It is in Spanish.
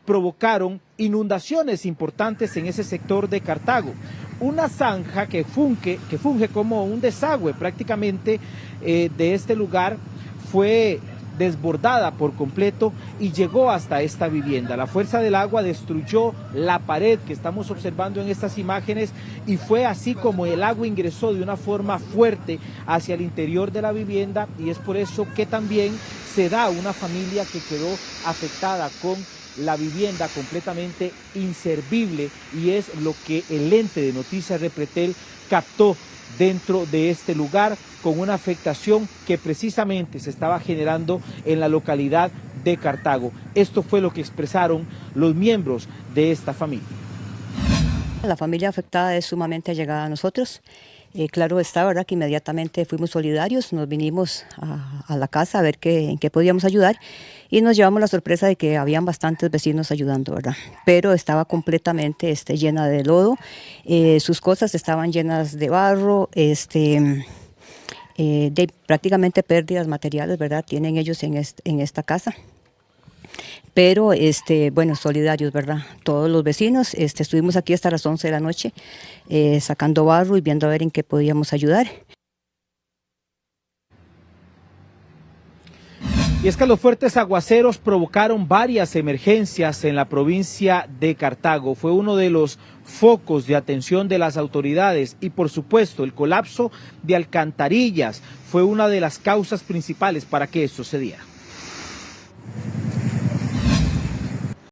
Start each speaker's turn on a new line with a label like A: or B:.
A: provocaron inundaciones importantes en ese sector de Cartago. Una zanja que funge como un desagüe prácticamente de este lugar fue desbordada por completo y llegó hasta esta vivienda. La fuerza del agua destruyó la pared que estamos observando en estas imágenes y fue así como el agua ingresó de una forma fuerte hacia el interior de la vivienda, y es por eso que también se da una familia que quedó afectada con la vivienda completamente inservible, y es lo que el ente de Noticias Repretel captó dentro de este lugar, con una afectación que precisamente se estaba generando en la localidad de Cartago. Esto fue lo que expresaron los miembros de esta familia.
B: La familia afectada es sumamente allegada a nosotros. Claro está, ¿verdad?, que inmediatamente fuimos solidarios, nos vinimos a la casa a ver en qué podíamos ayudar, y nos llevamos la sorpresa de que habían bastantes vecinos ayudando, ¿verdad? Pero estaba completamente llena de lodo, sus cosas estaban llenas de barro, de prácticamente pérdidas materiales, ¿verdad?, tienen ellos en esta casa. Pero, bueno, solidarios, ¿verdad? Todos los vecinos, estuvimos aquí hasta las 11 de la noche sacando barro y viendo a ver en qué podíamos ayudar.
A: Y es que los fuertes aguaceros provocaron varias emergencias en la provincia de Cartago. Fue uno de los focos de atención de las autoridades, y por supuesto el colapso de alcantarillas fue una de las causas principales para que esto se diera.